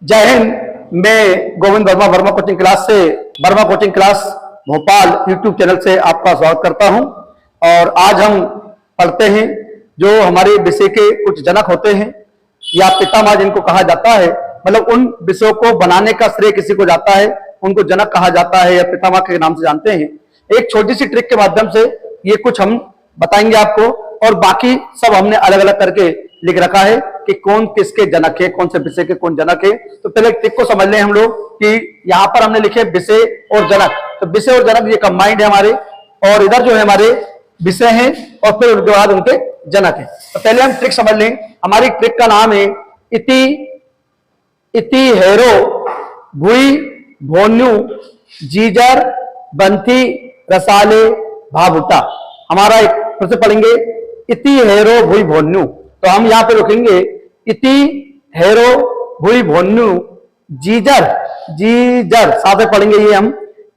जय हिंद। मैं Govind Verma, Verma coaching class से, Verma coaching class Bhopal YouTube channel से आपका स्वागत करता हूं। और आज हम पढ़ते हैं जो हमारे विषय के कुछ जनक होते हैं या पितामह जिनको कहा जाता है, मतलब उन विषयों को बनाने का श्रेय किसी को जाता है, उनको जनक कहा जाता है या पितामह के नाम से जानते हैं। एक छोटी सी ट्रिक के माध्यम से ये कुछ हम बताएंगे आपको, और बाकी सब हमने अलग अलग करके लिख रखा है कि कौन किसके जनक है, कौन से विषय के कौन जनक है। तो पहले ट्रिक को समझ लें हम लोग कि यहाँ पर हमने लिखे विषय और जनक, तो विषय और जनक ये कंबाइंड है हमारे, और इधर जो है हमारे विषय हैं और फिर उनके बाद उनके जनक है। तो पहले हम ट्रिक समझ लें। हमारी ट्रिक का नाम है इति हेरो भुई भोन्यू जीजर बंथी रसाले भाभुता। हमारा एक फिर से पढ़ेंगे इति हेरो भुई भोन्यू, तो हम यहां पे लिखेंगे इति हेरो भुई भोन्यू जीजर, जीजर साथ में पढ़ेंगे ये हम,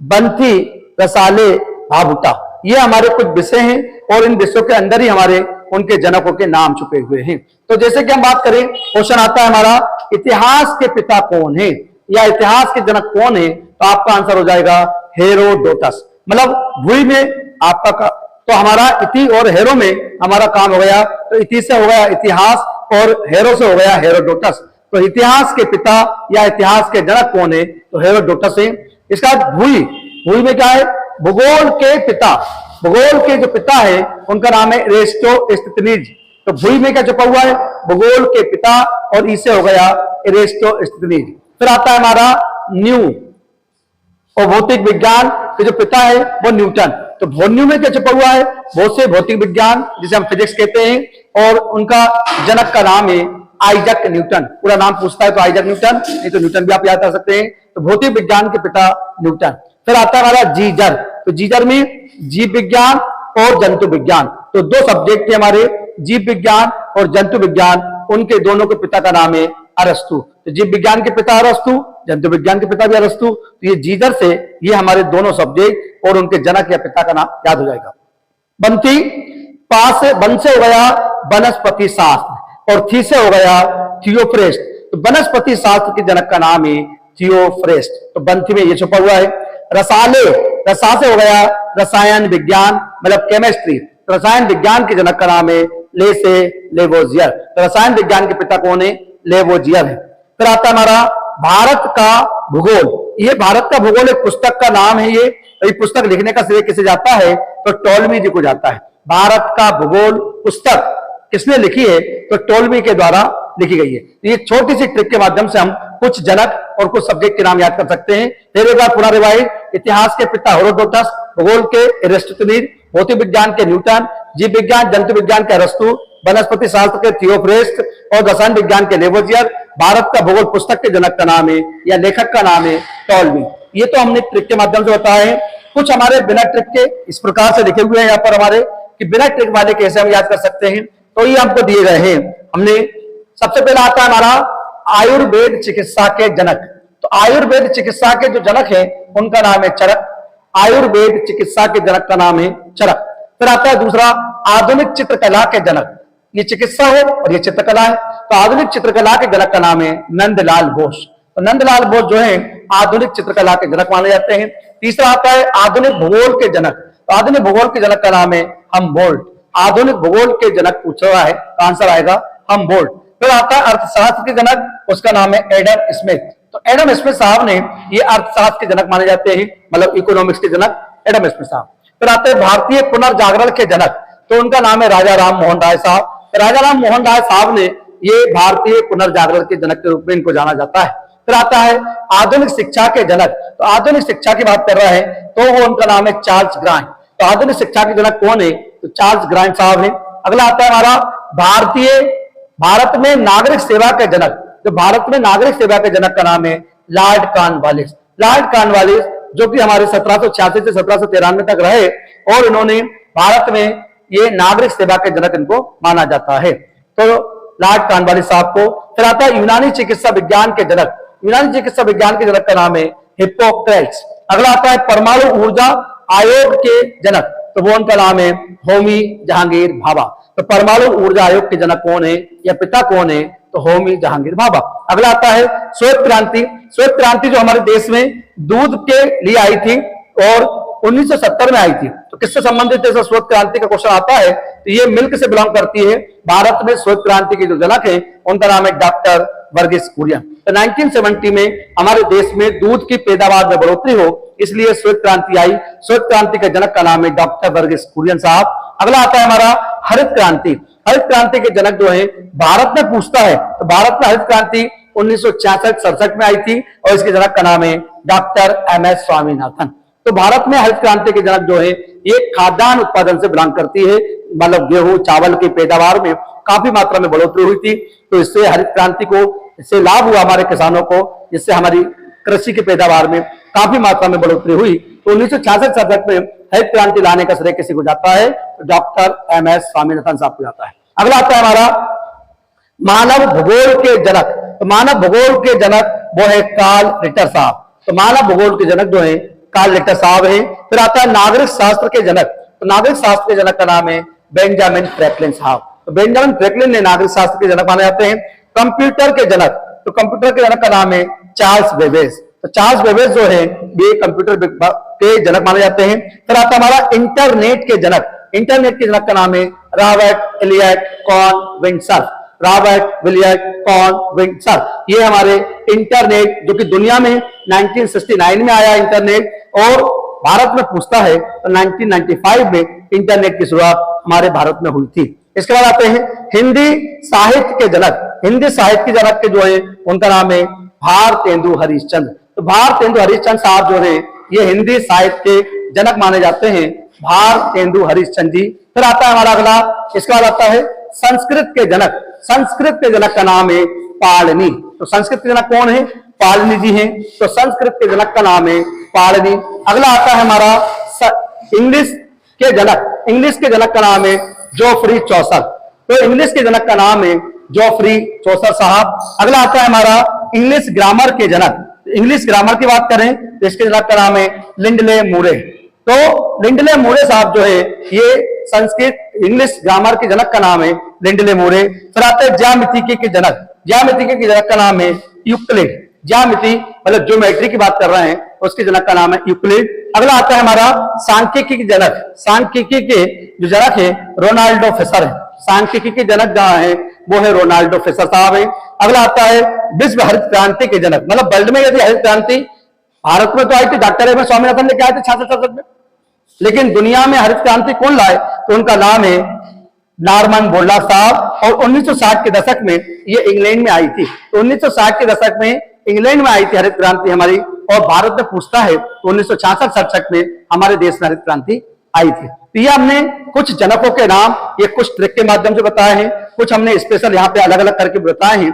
बंथी रसाले भाभुता। ये हमारे कुछ विषय हैं और इन विषयों के अंदर ही हमारे उनके जनकों के नाम छुपे हुए हैं। तो जैसे कि हम बात करें, क्वेश्चन आता है हमारा इतिहास के पिता कौन है या इतिहास के जनक कौन है, तो आपका आंसर हो जाएगा हेरोडोटस। मतलब भूई में आपका तो हमारा इति और हेरो में हमारा काम हो गया, तो इति से हो गया इतिहास और हेरो से हो गया हेरोडोटस। तो इतिहास के पिता या इतिहास के जनक कौन है, तो हेरोडोटस है। इसका भूई, भूई में क्या है, भूगोल के पिता, भूगोल के जो पिता है उनका नाम है एरिस्टोस्थिनीज। तो भूई में क्या छुपा हुआ है, भूगोल के पिता, और इसे हो गया एरिस्टोस्थिनीज। फिर आता है हमारा न्यू, और भौतिक विज्ञान के जो पिता है वो न्यूटन। तो भोन्यू में क्या छुपा हुआ है, बहुत से भौतिक विज्ञान जिसे हम फिजिक्स कहते हैं, और उनका जनक का नाम है आइजक न्यूटन। पूरा नाम पूछता है तो आइजक न्यूटन, नहीं तो न्यूटन भी आप याद कर सकते हैं। तो भौतिक विज्ञान के पिता न्यूटन। फिर आता है हमारा जीजर, तो जीजर में जीव विज्ञान और जंतु विज्ञान, तो दो सब्जेक्ट थे हमारे, जीव विज्ञान और जंतु विज्ञान, उनके दोनों के पिता का नाम है अरस्तु। तो जीव विज्ञान के पिता अरस्तु, जंतु विज्ञान के पिता भी अरस्तु। तो ये जीजर से ये हमारे दोनों सब्जेक्ट और उनके जनक या पिता का नाम याद हो जाएगा। बंथी, पास से बन से हो गया वनस्पति शास्त्र, और थी से हो गया थियोफ्रेस्ट। तो वनस्पति शास्त्र के जनक का नाम है थियोफ्रेस्ट। तो बंथी में ये छुपा हुआ है। रसाले, रसा से हो गया रसायन विज्ञान, मतलब केमिस्ट्री। तो रसायन विज्ञान के जनक का नाम है ले से लेवोजियर। तो रसायन विज्ञान के पिता कौन है, लेवोजियर है। फिर आता है हमारा भारत का भूगोल। ये भारत का भूगोल एक पुस्तक का नाम है। ये पुस्तक लिखने का श्रेय किसे जाता है, तो टोलमी जी को जाता है। भारत का भूगोल पुस्तक किसने लिखी है, तो टोलमी के द्वारा लिखी गई है। तो ये छोटी सी ट्रिक के माध्यम से हम कुछ जनक और कुछ सब्जेक्ट के नाम याद कर सकते हैं। फिर एक बार पुनः रिवाइज, इतिहास के पिता हेरोडोटस, भूगोल के एरिस्टोथेनीज, भौतिक विज्ञान के न्यूटन, जीव विज्ञान जंतु विज्ञान के अरस्तु, वनस्पति शास्त्र के थियोफ्रेस्ट और रसायन विज्ञान के लेवोजियर। भारत का भूगोल पुस्तक के जनक का नाम है या लेखक का नाम है टोलमी। ये तो हमने ट्रिक के माध्यम से बताया है। कुछ हमारे बिना ट्रिक के इस प्रकार से लिखे हुए हैं यहाँ पर हमारे, कि बिना ट्रिक वाले कैसे हम याद कर सकते हैं, तो ये हमको दिए गए हैं। हमने सबसे पहला आता है हमारा आयुर्वेद चिकित्सा के जनक। तो आयुर्वेद चिकित्सा के जो जनक है उनका नाम है चरक। आयुर्वेद चिकित्सा के जनक का नाम है चरक। फिर आता है दूसरा आधुनिक चित्रकला के जनक। ये चिकित्सा है और ये चित्रकला है। तो आधुनिक चित्रकला के जनक का नाम है नंदलाल बोस। तो नंदलाल बोस जो है आधुनिक चित्रकला के जनक माने जाते हैं। तीसरा आता है आधुनिक भूगोल के जनक। तो आधुनिक भूगोल के जनक का नाम है हमबोल्ट। आधुनिक भूगोल के जनक पूछ रहा है तो आंसर आएगा हमबोल्ट। फिर आता है अर्थशास्त्र के जनक, उसका नाम है एडम स्मिथ। तो एडम स्मिथ साहब ने ये अर्थशास्त्र के जनक माने जाते हैं, मतलब इकोनॉमिक्स के जनक एडम स्मिथ साहब। फिर आते हैं भारतीय पुनर्जागरण के जनक, तो उनका नाम है राजा राम मोहन राय साहब। राजा राम मोहन राय साहब ने ये भारतीय पुनर्जागरण के जनक के रूप में इनको जाना जाता है। फिर आता है आधुनिक शिक्षा के जनक। तो आधुनिक शिक्षा की बात कर रहा है तो वो उनका नाम है चार्ल्स ग्रांट। तो आधुनिक शिक्षा के जनक कौन है, तो चार्ल्स ग्रांट साहब है। अगला आता है हमारा भारत में नागरिक सेवा के जनक। तो भारत में नागरिक सेवा के जनक का नाम है लॉर्ड कॉर्नवालिस। लॉर्ड कॉर्नवालिस जो कि हमारे 1786 से 1793 तक रहे, और इन्होंने भारत में ये नागरिक सेवा के जनक इनको माना जाता है। तो लॉर्ड कॉर्नवालिस साहब को। फिर आता है यूनानी चिकित्सा विज्ञान के जनक। यूनानी चिकित्सा विज्ञान के जनक का नाम है हिप्पोक्रेट्स। अगला आता है परमाणु ऊर्जा आयोग के जनक, तो वो उनका नाम है होमी जहांगीर भाभा। तो परमाणु ऊर्जा आयोग के जनक कौन है या पिता कौन है, तो होमी जहांगीर भाभा। अगला आता है श्वेत क्रांति। श्वेत क्रांति जो हमारे देश में दूध के लिए आई थी और 1970 में आई थी। तो किससे संबंधित है श्वेत क्रांति का क्वेश्चन आता है, तो ये मिल्क से बिलोंग करती है। भारत में श्वेत क्रांति के जो जनक है उनका नाम है डॉक्टर वर्गीस कुरियन। तो 1970 में हमारे देश में दूध की पैदावार में बढ़ोतरी हो, इसलिए श्वेत क्रांति आई। श्वेत क्रांति के जनक का नाम है डॉक्टर वर्गीस कुरियन साहब। अगला आता है हमारा हरित क्रांति। हरित क्रांति के जनक जो है भारत में पूछता है, तो भारत में हरित क्रांति 1966-67 में आई थी और इसके जनक का नाम है डॉक्टर एम.एस. स्वामीनाथन। तो भारत में हरित क्रांति के जनक जो है ये खाद्यान्न उत्पादन से बिलोंग करती है, मतलब गेहूं चावल की पैदावार में काफी मात्रा में बढ़ोतरी हुई थी। तो इससे हरित क्रांति को इससे लाभ हुआ हमारे किसानों को, जिससे हमारी कृषि की पैदावार में काफी मात्रा में बढ़ोतरी हुई। तो 1966-67 में हरित क्रांति लाने का श्रेय किसी को जाता है, तो डॉक्टर एम.एस. स्वामीनाथन साहब को जाता है। अगला आता है हमारा मानव भूगोल के जनक। तो मानव भूगोल के जनक वो है कार्ल रिटर साहब। तो मानव भूगोल के जनक जो है कार्ल रिटर साहब है। फिर आता है नागरिक शास्त्र के जनक। तो नागरिक शास्त्र के जनक का नाम है बेंजामिन फ्रैंकलिन साहब। तो बेंजामिन फ्रैंकलिन ने नागरिक शास्त्र के जनक माने जाते हैं। कंप्यूटर के जनक, तो कंप्यूटर के जनक का नाम है चार्ल्स बेबेज। तो चार्ल्स बेबेज जो है ये कंप्यूटर के जनक माने जाते हैं। फिर आता है हमारा इंटरनेट के जनक। इंटरनेट के जनक का नाम है Robert Elliot Kahn Vint Cerf. Robert Elliot Kahn Vint Cerf ये हमारे इंटरनेट जो कि दुनिया में 1969 में आया इंटरनेट और भारत में पूछता है, तो 1995 में इंटरनेट की शुरुआत हमारे भारत में हुई थी। इसके बाद आते हैं हिंदी साहित्य के जनक। हिंदी साहित्य के जनक के जो है उनका नाम है भारतेंदु हरिश्चंद्र। तो भारतेंदु हरिश्चंद्र साहब जो है ये हिंदी साहित्य के जनक माने जाते हैं, भारतेंदु हरिश्चंद्र जी। फिर आता है हमारा अगला, इसके बाद आता है संस्कृत के जनक। संस्कृत के जनक का नाम है पाणिनि। तो संस्कृत के जनक कौन है? पाणिनि जी हैं। तो संस्कृत के जनक का नाम है पाणिनि। अगला आता है हमारा इंग्लिश के जनक। इंग्लिश के जनक का नाम है जोफ्री चौसर। तो इंग्लिश के जनक का नाम है जोफ्री चौसर साहब। अगला आता है हमारा इंग्लिश ग्रामर के जनक। इंग्लिश ग्रामर की बात करें तो इसके जनक का नाम है लिंडले मूरे। तो लिंडले मूरे साहब जो है ये संस्कृत इंग्लिश ग्रामर के जनक का नाम है लिंडले मूरे। फिर आते हैं ज्यामिति के जनक। ज्यामिति के जनक का नाम है यूक्लिड। ज्यामिति मतलब ज्योमेट्री की बात कर रहे हैं, उसके जनक का नाम है यूक्लिड। अगला आता है हमारा सांख्यिकी के जनक। सांख्यिकी के जो जनक है रोनाल्डो फिशर है। सांख्यिकी के जनक जहां है वो है रोनाल्डो फिशर साहब है। अगला आता है विश्व हरित क्रांति के जनक। मतलब वर्ल्ड में यदि हरित क्रांति भारत में तो आई थी, डॉक्टर एम.एस. स्वामीनाथन ने क्या थे 66-67 में, लेकिन दुनिया में हरित क्रांति कौन लाए, तो उनका नाम है नॉर्मन बोरलॉग साहब। और 1960 के दशक में ये इंग्लैंड में आई थी। तो 1960 के दशक में इंग्लैंड में आई थी हरित क्रांति हमारी, और भारत में पूछता है तो 1966-67 में हमारे देश में हरित क्रांति आई थी। तो ये हमने कुछ जनकों के नाम ये कुछ ट्रिक के माध्यम से बताए हैं, कुछ हमने स्पेशल यहाँ पे अलग अलग करके बताए हैं।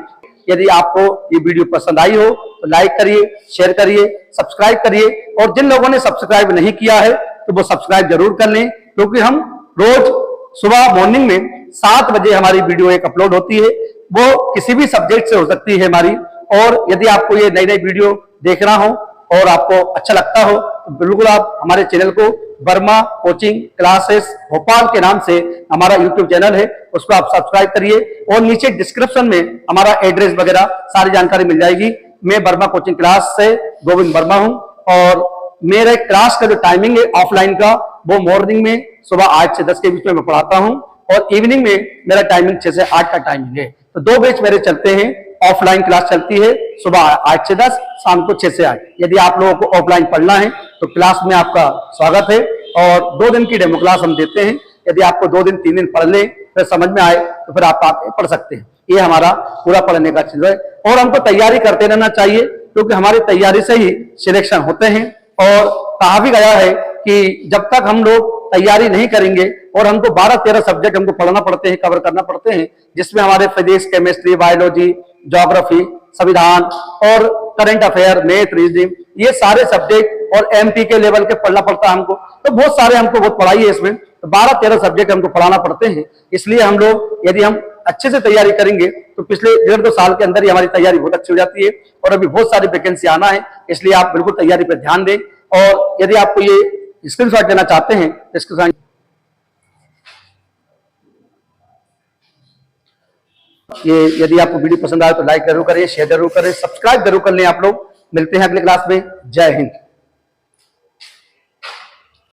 यदि आपको ये वीडियो पसंद आई हो तो लाइक करिए, शेयर करिए, सब्सक्राइब करिए। और जिन लोगों ने सब्सक्राइब नहीं किया है तो वो सब्सक्राइब जरूर कर लें, क्योंकि हम रोज सुबह मॉर्निंग में 7 बजे हमारी वीडियो एक अपलोड होती है। वो किसी भी सब्जेक्ट से हो सकती है हमारी। और यदि आपको ये नई नई वीडियो देखना हो और आपको अच्छा लगता हो तो बिल्कुल आप हमारे चैनल को वर्मा कोचिंग क्लासेस भोपाल के नाम से हमारा यूट्यूब चैनल है, उसको आप सब्सक्राइब करिए। और नीचे डिस्क्रिप्शन में हमारा एड्रेस वगैरह सारी जानकारी मिल जाएगी। मैं वर्मा कोचिंग क्लास से गोविंद वर्मा हूं और मेरे क्लास का जो टाइमिंग है ऑफलाइन का वो मॉर्निंग में सुबह 8 से 10 के बीच में मैं पढ़ाता हूं और इवनिंग में मेरा टाइमिंग 6 से 8 का टाइमिंग है। तो 2 बैच मेरे चलते हैं। ऑफलाइन क्लास चलती है सुबह 8 से 10, शाम को 6 से 8। यदि आप लोगों को ऑफलाइन पढ़ना है तो क्लास में आपका स्वागत है। और 2 दिन की डेमो क्लास हम देते हैं। यदि आपको 2 दिन 3 दिन पढ़ ले फिर समझ में आए तो फिर आप आके पढ़ सकते हैं। ये हमारा पूरा पढ़ने का चीज है। और हमको तैयारी करते रहना चाहिए, क्योंकि हमारी तैयारी से ही सिलेक्शन होते हैं। और कहा भी गया है कि जब तक हम लोग तैयारी नहीं करेंगे, और हमको 12-13 सब्जेक्ट हमको पढ़ना पड़ते हैं, कवर करना पड़ते हैं, जिसमें हमारे फिजिक्स, केमिस्ट्री, बायोलॉजी, ज्योग्राफी, संविधान और करंट अफेयर, मैथ, रीजनिंग, ये सारे सब्जेक्ट और एमपी के लेवल के पढ़ना पड़ता है हमको। तो बहुत सारे हमको बहुत पढ़ाई है इसमें। तो 12-13 सब्जेक्ट हमको पढ़ाना पड़ते हैं। इसलिए हम लोग यदि हम अच्छे से तैयारी करेंगे तो पिछले 1.5-2 साल के अंदर ही हमारी तैयारी बहुत अच्छी हो जाती है। और अभी बहुत सारी वैकेंसी आना है, इसलिए आप बिल्कुल तैयारी पर ध्यान दें। और यदि आपको ये स्क्रीनशॉट लेना चाहते हैं तो स्क्रीनशॉट ये यदि आपको वीडियो पसंद आए तो लाइक जरूर करें, शेयर जरूर करें, सब्सक्राइब जरूर कर लें आप लोग। मिलते हैं अगले क्लास में। जय हिंद।